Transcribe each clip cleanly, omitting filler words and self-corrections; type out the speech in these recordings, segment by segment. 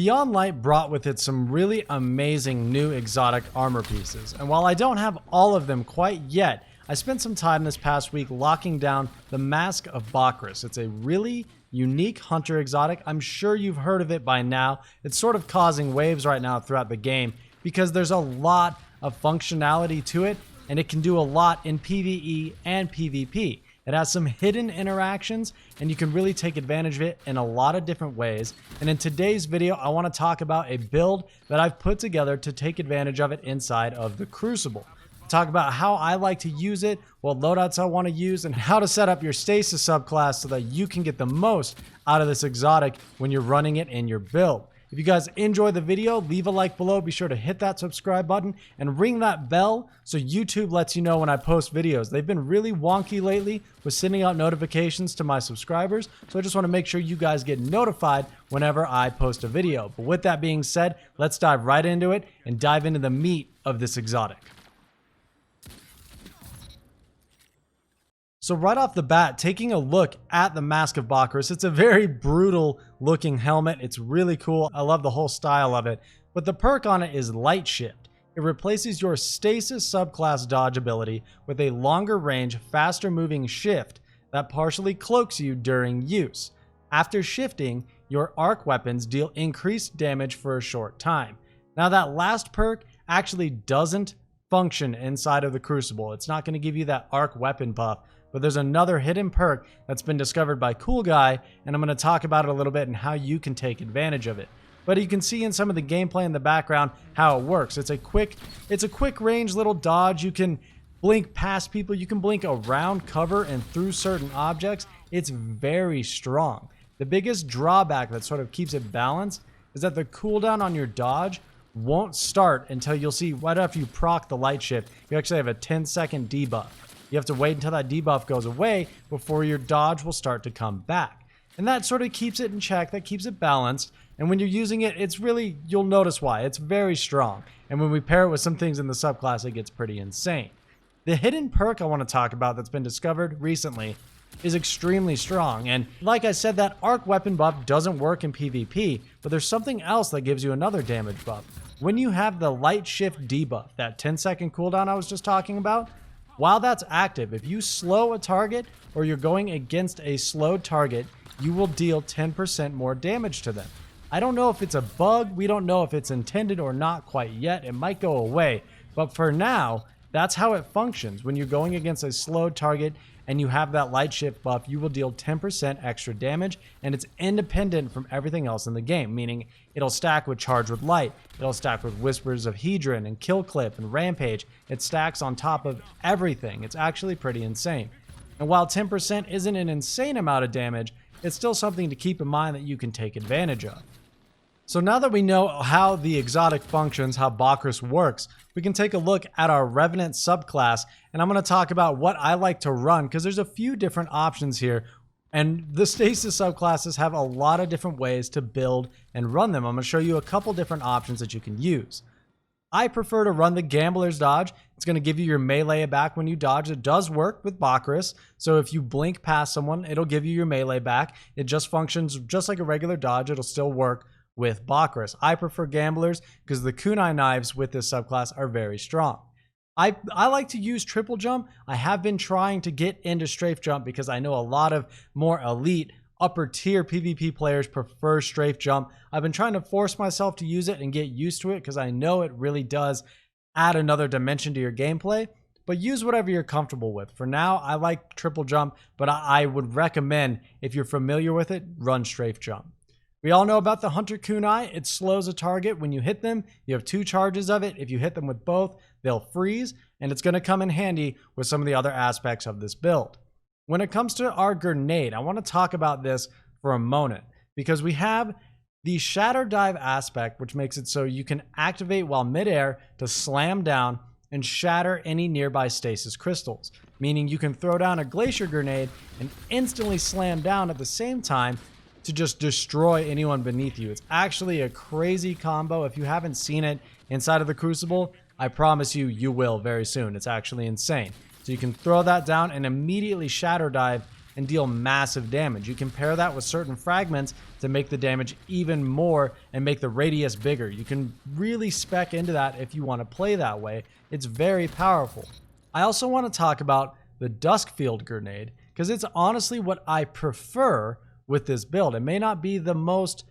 Beyond Light brought with it some really amazing new exotic armor pieces, and while I don't have all of them quite yet, I spent some time this past week locking down the Mask of Bakris. It's a really unique hunter exotic. I'm sure you've heard of it by now. It's sort of causing waves right now throughout the game because there's a lot of functionality to it, and it can do a lot in PvE and PvP. It has some hidden interactions, and you can really take advantage of it in a lot of different ways. And in today's video, I want to talk about a build that I've put together to take advantage of it inside of the Crucible. Talk about how I like to use it, what loadouts I want to use, and how to set up your Stasis subclass so that you can get the most out of this exotic when you're running it in your build. If you guys enjoy the video, leave a like below. Be sure to hit that subscribe button and ring that bell so YouTube lets you know when I post videos. They've been really wonky lately with sending out notifications to my subscribers, so I just want to make sure you guys get notified whenever I post a video. But with that being said, let's dive right into it and dive into the meat of this exotic. So right off the bat, taking a look at the Mask of Bakris, it's a very brutal looking helmet. It's really cool. I love the whole style of it. But the perk on it is Light Shift. It replaces your Stasis subclass dodge ability with a longer range, faster moving shift that partially cloaks you during use. After shifting, your arc weapons deal increased damage for a short time. Now that last perk actually doesn't function inside of the Crucible. It's not going to give you that arc weapon buff. But there's another hidden perk that's been discovered by Cool Guy, and I'm going to talk about it a little bit and how you can take advantage of it. But you can see in some of the gameplay in the background how it works. It's a quick range little dodge. You can blink past people. You can blink around cover and through certain objects. It's very strong. The biggest drawback that sort of keeps it balanced is that the cooldown on your dodge won't start until you'll see right after you proc the Light Shift. You actually have a 10-second debuff. You have to wait until that debuff goes away before your dodge will start to come back. And that sort of keeps it in check, that keeps it balanced. And when you're using it, it's really, you'll notice why. It's very strong. And when we pair it with some things in the subclass, it gets pretty insane. The hidden perk I want to talk about that's been discovered recently is extremely strong. And like I said, that arc weapon buff doesn't work in PvP, but there's something else that gives you another damage buff. When you have the Light Shift debuff, that 10-second cooldown I was just talking about, while that's active, if you slow a target or you're going against a slowed target, you will deal 10% more damage to them. I don't know if it's a bug. We don't know if it's intended or not quite yet. It might go away. But for now, that's how it functions. When you're going against a slowed target and you have that Light Shift buff, you will deal 10% extra damage, and it's independent from everything else in the game, meaning it'll stack with Charge with Light, it'll stack with Whispers of Hedron and Kill Clip and Rampage. It stacks on top of everything. It's actually pretty insane. And while 10% isn't an insane amount of damage, it's still something to keep in mind that you can take advantage of. So now that we know how the exotic functions, how Bakris works, we can take a look at our Revenant subclass, and I'm going to talk about what I like to run because there's a few different options here, and the Stasis subclasses have a lot of different ways to build and run them. I'm going to show you a couple different options that you can use. I prefer to run the Gambler's Dodge. It's going to give you your melee back when you dodge. It does work with Bakris, so if you blink past someone, it'll give you your melee back. It just functions just like a regular dodge. It'll still work with Bakris. I prefer Gamblers because the kunai knives with this subclass are very strong. I like to use triple jump. I have been trying to get into strafe jump because I know a lot of more elite upper tier PvP players prefer strafe jump. I've been trying to force myself to use it and get used to it because I know it really does add another dimension to your gameplay, but use whatever you're comfortable with. For now, I like triple jump, but I would recommend, if you're familiar with it, run strafe jump. We all know about the Hunter Kunai. It slows a target when you hit them. You have 2 charges of it. If you hit them with both, they'll freeze, and it's going to come in handy with some of the other aspects of this build. When it comes to our grenade, I want to talk about this for a moment because we have the Shatter Dive aspect, which makes it so you can activate while midair to slam down and shatter any nearby stasis crystals, meaning you can throw down a Glacier Grenade and instantly slam down at the same time to just destroy anyone beneath you. It's actually a crazy combo. If you haven't seen it inside of the Crucible, I promise you will very soon. It's actually insane. So you can throw that down and immediately Shatter Dive and deal massive damage. You can pair that with certain fragments to make the damage even more and make the radius bigger. You can really spec into that if you want to play that way. It's very powerful. I also want to talk about the Duskfield Grenade, because it's honestly what I prefer with this build. It may not be the most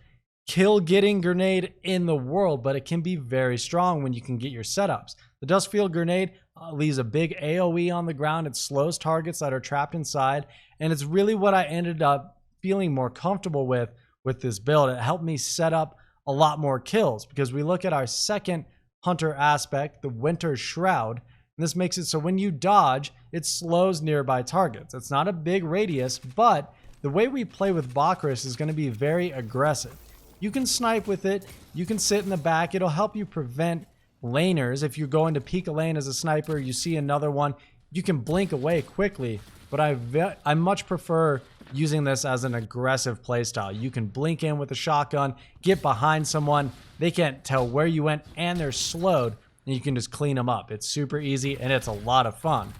kill-getting grenade in the world, but it can be very strong when you can get your setups. The Duskfield Grenade leaves a big AoE on the ground. It slows targets that are trapped inside, and it's really what I ended up feeling more comfortable with this build. It helped me set up a lot more kills, because we look at our second hunter aspect, the Winter Shroud, and this makes it so when you dodge, it slows nearby targets. It's not a big radius, but the way we play with Bakris is going to be very aggressive. You can snipe with it, you can sit in the back, it'll help you prevent laners. If you're going to peek a lane as a sniper, you see another one, you can blink away quickly, but I much prefer using this as an aggressive playstyle. You can blink in with a shotgun, get behind someone, they can't tell where you went, and they're slowed, and you can just clean them up. It's super easy, and it's a lot of fun.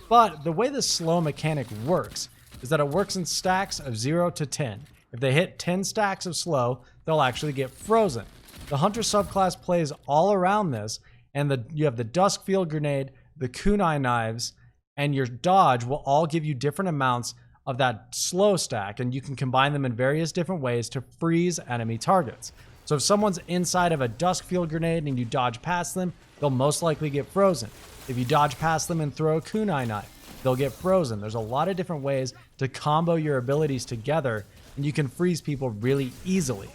But the way the slow mechanic works is that it works in stacks of 0 to 10. If they hit 10 stacks of slow, they'll actually get frozen. The Hunter subclass plays all around this, and you have the Duskfield Grenade, the Kunai Knives, and your dodge will all give you different amounts of that slow stack, and you can combine them in various different ways to freeze enemy targets. So if someone's inside of a Duskfield Grenade and you dodge past them, they'll most likely get frozen. If you dodge past them and throw a Kunai Knife, they'll get frozen. There's a lot of different ways to combo your abilities together, and you can freeze people really easily.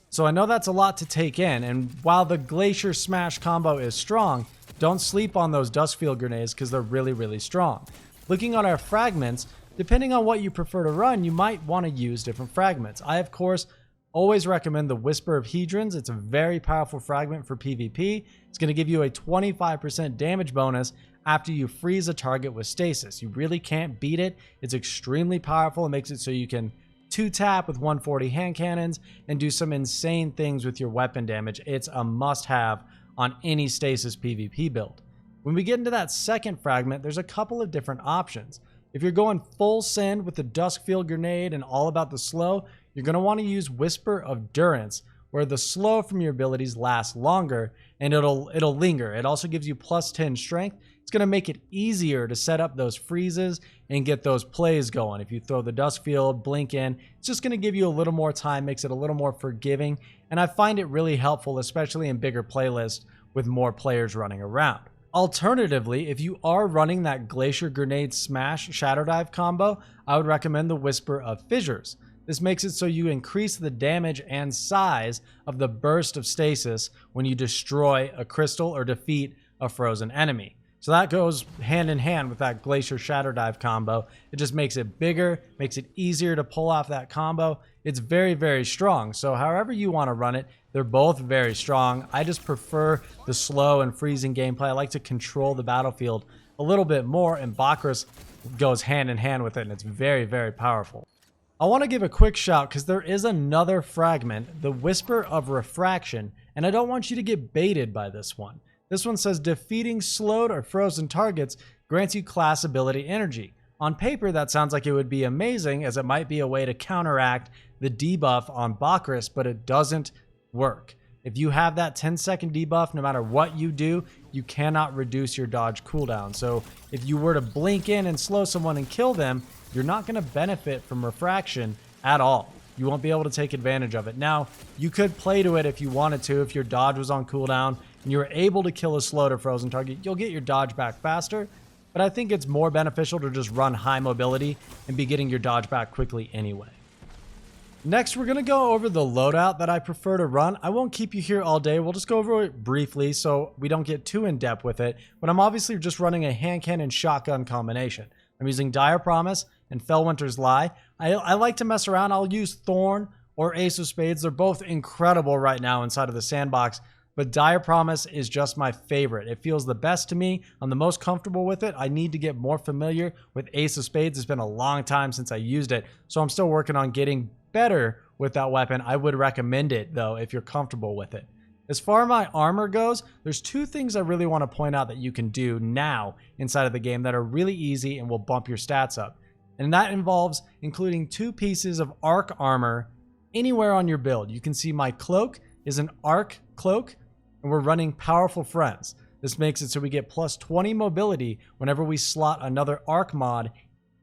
So I know that's a lot to take in, and while the Glacier Smash combo is strong, don't sleep on those Duskfield Grenades because they're really, really strong. Looking at our fragments, depending on what you prefer to run, you might want to use different fragments. I, of course, always recommend the Whisper of Hedrons. It's a very powerful fragment for PvP. It's going to give you a 25% damage bonus after you freeze a target with Stasis. You really can't beat it. It's extremely powerful. It makes it so you can 2-tap with 140 hand cannons and do some insane things with your weapon damage. It's a must-have on any Stasis PvP build. When we get into that second fragment, there's a couple of different options. If you're going full send with the Duskfield Grenade and all about the slow, you're going to want to use Whisper of Durance, where the slow from your abilities lasts longer and it'll linger. It also gives you plus 10 strength. It's going to make it easier to set up those freezes and get those plays going. If you throw the Duskfield, blink in, it's just going to give you a little more time, makes it a little more forgiving, and I find it really helpful, especially in bigger playlists with more players running around. Alternatively, if you are running that Glacier Grenade Smash Shadow Dive combo, I would recommend the Whisper of Fissures. This makes it so you increase the damage and size of the burst of stasis when you destroy a crystal or defeat a frozen enemy. So that goes hand in hand with that Glacier Shadow Dive combo. It just makes it bigger, makes it easier to pull off that combo. It's very, very strong. So however you want to run it, they're both very strong. I just prefer the slow and freezing gameplay. I like to control the battlefield a little bit more, and Bakris goes hand in hand with it, and it's very, very powerful. I want to give a quick shout because there is another fragment, the Whisper of Refraction, and I don't want you to get baited by this one. This one says defeating slowed or frozen targets grants you class ability energy. On paper, that sounds like it would be amazing, as it might be a way to counteract the debuff on Bakris, but it doesn't work. If you have that 10-second debuff, no matter what you do, you cannot reduce your dodge cooldown. So if you were to blink in and slow someone and kill them, you're not going to benefit from refraction at all. You won't be able to take advantage of it. Now, you could play to it if you wanted to. If your dodge was on cooldown and you were able to kill a slowed or frozen target, you'll get your dodge back faster. But I think it's more beneficial to just run high mobility and be getting your dodge back quickly anyway. Next, we're going to go over the loadout that I prefer to run. I won't keep you here all day. We'll just go over it briefly so we don't get too in depth with it. But I'm obviously just running a hand cannon shotgun combination. I'm using Dire Promise and Fellwinter's Lie. I like to mess around. I'll use Thorn or Ace of Spades. They're both incredible right now inside of the sandbox, but Dire Promise is just my favorite. It feels the best to me. I'm the most comfortable with it. I need to get more familiar with Ace of Spades. It's been a long time since I used it, so I'm still working on getting better with that weapon. I would recommend it, though, if you're comfortable with it. As far as my armor goes, there's two things I really want to point out that you can do now inside of the game that are really easy and will bump your stats up. And that involves including 2 pieces of arc armor anywhere on your build. You can see my cloak is an arc cloak, and we're running Powerful Friends. This makes it so we get plus 20 mobility whenever we slot another arc mod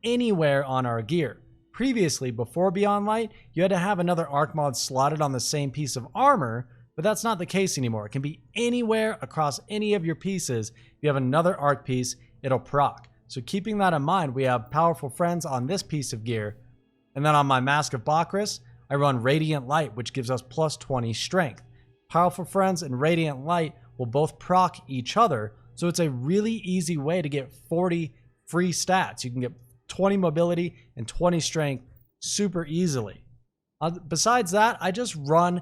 anywhere on our gear. Previously, before Beyond Light, you had to have another arc mod slotted on the same piece of armor, but that's not the case anymore. It can be anywhere across any of your pieces. If you have another arc piece, it'll proc. So keeping that in mind, we have Powerful Friends on this piece of gear. And then on my Mask of Bakris, I run Radiant Light, which gives us plus 20 strength. Powerful Friends and Radiant Light will both proc each other, so it's a really easy way to get 40 free stats. You can get 20 mobility and 20 strength super easily. Besides that, I just run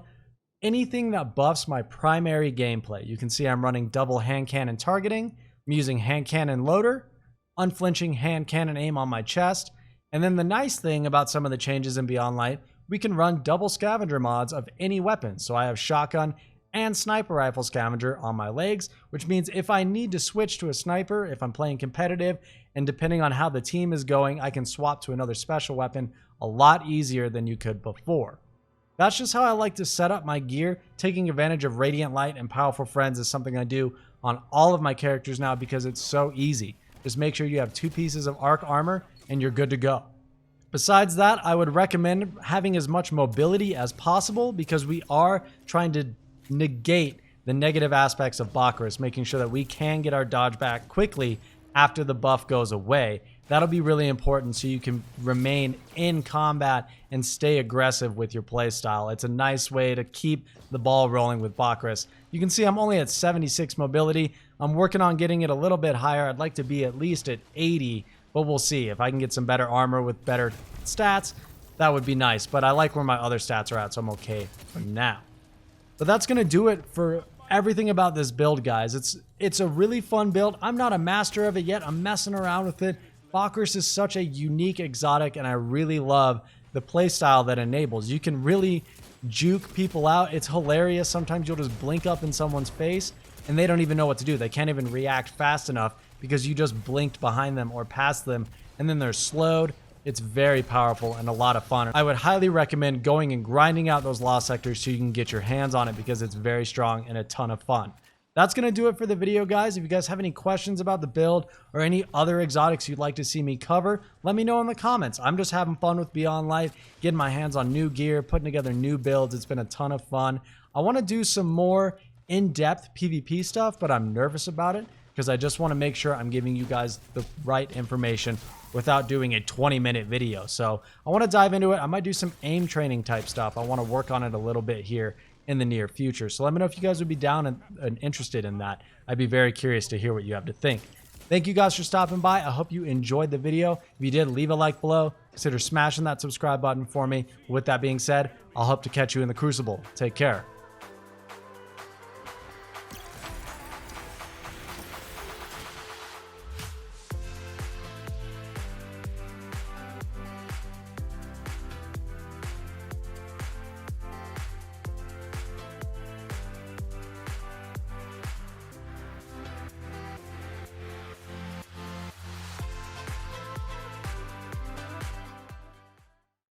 anything that buffs my primary gameplay. You can see I'm running double hand cannon targeting. I'm using hand cannon loader, unflinching hand cannon aim on my chest. And then the nice thing about some of the changes in Beyond Light, we can run double scavenger mods of any weapon. So I have shotgun and sniper rifle scavenger on my legs, which means if I need to switch to a sniper, if I'm playing competitive, and depending on how the team is going, I can swap to another special weapon a lot easier than you could before. That's just how I like to set up my gear. Taking advantage of Radiant Light and Powerful Friends is something I do on all of my characters now because it's so easy. Just make sure you have 2 pieces of arc armor and you're good to go. Besides that, I would recommend having as much mobility as possible because we are trying to negate the negative aspects of Bakris, making sure that we can get our dodge back quickly after the buff goes away. That'll be really important so you can remain in combat and stay aggressive with your playstyle. It's a nice way to keep the ball rolling with Bakris. You can see I'm only at 76 mobility. I'm working on getting it a little bit higher. I'd like to be at least at 80, but we'll see. If I can get some better armor with better stats, that would be nice. But I like where my other stats are at, so I'm okay for now. But that's going to do it for everything about this build, guys. It's a really fun build. I'm not a master of it yet. I'm messing around with it. Bakris is such a unique exotic, and I really love the playstyle that enables. You can really juke people out. It's hilarious. Sometimes you'll just blink up in someone's face, and they don't even know what to do. They can't even react fast enough because you just blinked behind them or past them, and then they're slowed. It's very powerful and a lot of fun. I would highly recommend going and grinding out those lost sectors so you can get your hands on it because it's very strong and a ton of fun. That's going to do it for the video, guys. If you guys have any questions about the build or any other exotics you'd like to see me cover, let me know in the comments. I'm just having fun with Beyond Light, getting my hands on new gear, putting together new builds. It's been a ton of fun. I want to do some more in-depth PvP stuff, but I'm nervous about it because I just want to make sure I'm giving you guys the right information without doing a 20-minute video. So I want to dive into it. I might do some aim training type stuff. I want to work on it a little bit here in the near future. So let me know if you guys would be down and interested in that. I'd be very curious to hear what you have to think. Thank you guys for stopping by. I hope you enjoyed the video. If you did, leave a like below. Consider smashing that subscribe button for me. With that being said, I'll hope to catch you in the Crucible. Take care.